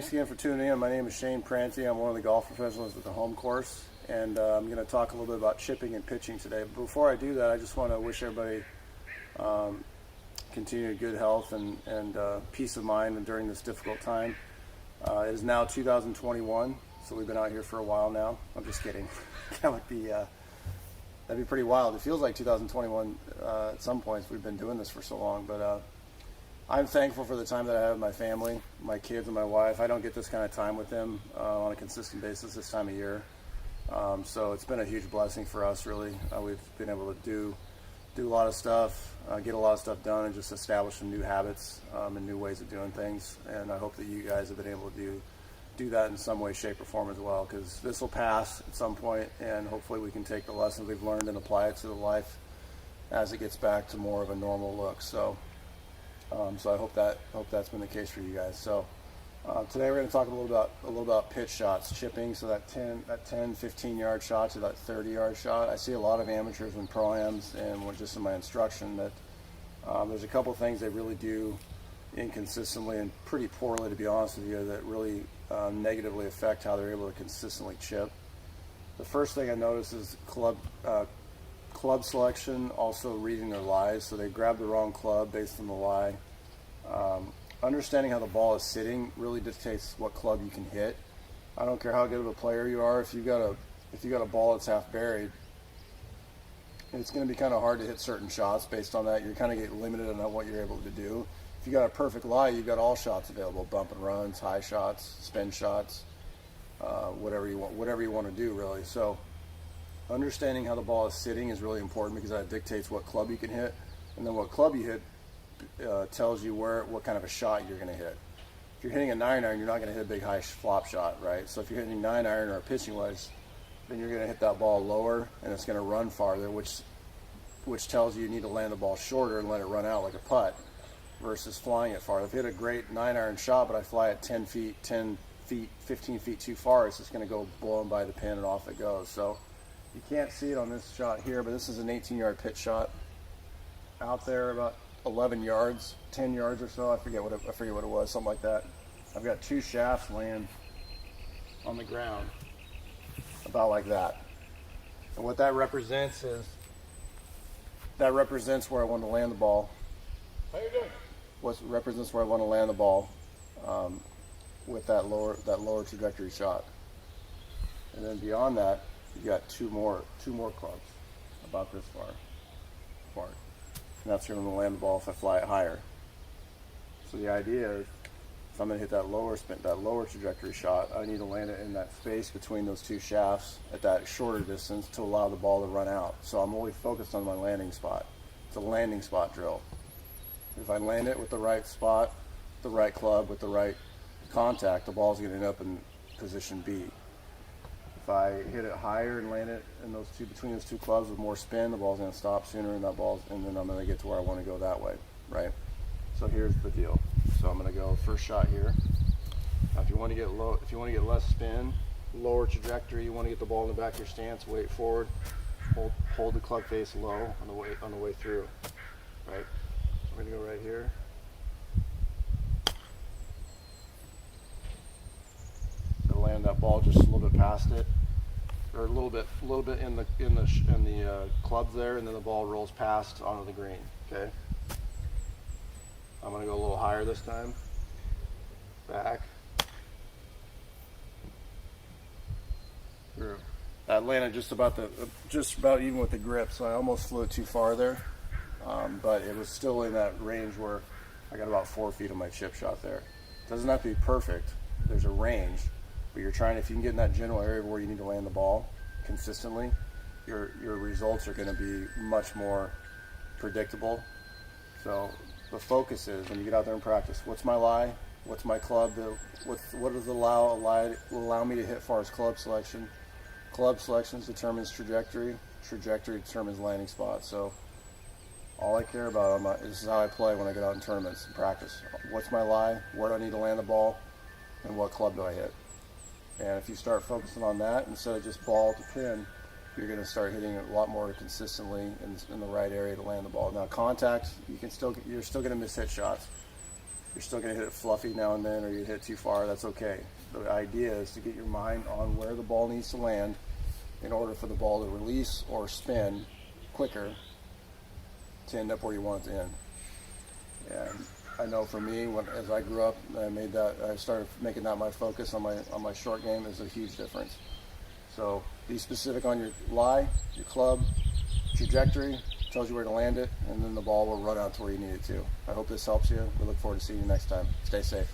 thanks again for tuning in. My name is Shane Prante. I'm one of the golf professionals at the home course, and I'm going to talk a little bit about chipping and pitching today. But before I do that, I just want to wish everybody continued good health and peace of mind during this difficult time. It is now 2021, so we've been out here for a while now. I'm just kidding. That'd be pretty wild. It feels like 2021 at some points. We've been doing this for so long, but I'm thankful for the time that I have with my family, my kids, and my wife. I don't get this kind of time with them on a consistent basis this time of year. So it's been a huge blessing for us, really. We've been able to do a lot of stuff, get a lot of stuff done, and just establish some new habits and new ways of doing things. And I hope that you guys have been able to do that in some way, shape, or form as well, because this will pass at some point, and hopefully we can take the lessons we've learned and apply it to the life as it gets back to more of a normal look. So I hope that's been the case for you guys. So today we're going to talk a little about pitch shots, chipping. So that 10, 15 yard shot to that 30 yard shot. I see a lot of amateurs and pro-ams, and just in my instruction, that there's a couple things they really do inconsistently and pretty poorly, to be honest with you, that really negatively affect how they're able to consistently chip. The first thing I notice is club selection, also reading their lies. So they grab the wrong club based on the lie. Understanding how the ball is sitting really dictates what club you can hit. I don't care how good of a player you are. If you got a ball that's half buried, it's going to be kind of hard to hit certain shots based on that. You're kind of getting limited on what you're able to do. If you got a perfect lie, you've got all shots available: bump and runs, high shots, spin shots, whatever you want to do, really. So understanding how the ball is sitting is really important, because that dictates what club you can hit, and then what club you hit tells you what kind of a shot you're going to hit. If you're hitting a 9-iron, you're not going to hit a big high flop shot, right? So if you're hitting a 9-iron or a pitching wedge, then you're going to hit that ball lower, and it's going to run farther, which tells you need to land the ball shorter and let it run out like a putt, versus flying it farther. If you hit a great 9-iron shot, but I fly it 10 feet, 15 feet too far, it's just going to go blowing by the pin and off it goes. So you can't see it on this shot here, but this is an 18-yard pitch shot out there about 11 yards, 10 yards or so. I forget what it was, something like that. I've got two shafts laying on the ground, about like that. And what that represents where I want to land the ball. How you doing? What represents where I want to land the ball with that lower trajectory shot. And then beyond that, you got two more clubs about this far apart. And that's where I'm going to land the ball if I fly it higher. So the idea is, if I'm going to hit that lower trajectory shot, I need to land it in that space between those two shafts at that shorter distance to allow the ball to run out. So I'm only focused on my landing spot. It's a landing spot drill. If I land it with the right spot, the right club, with the right contact, the ball's going to end up in position B. If I hit it higher and land it in between those two clubs with more spin, the ball's going to stop sooner, and then I'm going to get to where I want to go that way, right? So here's the deal. So I'm going to go first shot here. Now, if you want to get less spin, lower trajectory, you want to get the ball in the back of your stance, weight forward, hold the club face low on the way through, right? So I'm going to go right here. Land that ball just a little bit past it, or a little bit in the clubs there, and then the ball rolls past onto the green. Okay. I'm gonna go a little higher this time. Back. Through. That landed just about even with the grip, so I almost flew it too far there, but it was still in that range where I got about 4 feet of my chip shot there. It doesn't have to be perfect. There's a range. But if you can get in that general area where you need to land the ball consistently, your results are going to be much more predictable. So the focus is, when you get out there and practice, what's my lie? What's my club? What does allow me to hit as far as club selection? Club selection determines trajectory. Trajectory determines landing spot. So all I care about, this is how I play when I get out in tournaments and practice. What's my lie? Where do I need to land the ball? And what club do I hit? And if you start focusing on that instead of just ball to pin, you're going to start hitting it a lot more consistently in the right area to land the ball. Now, contact, you're still going to miss hit shots. You're still going to hit it fluffy now and then, or you hit it too far. That's okay. The idea is to get your mind on where the ball needs to land in order for the ball to release or spin quicker to end up where you want it to end. And I know for me, as I grew up, I started making that my focus on my short game. Is a huge difference. So be specific on your lie, your club, trajectory, tells you where to land it, and then the ball will run out to where you need it to. I hope this helps you. We look forward to seeing you next time. Stay safe.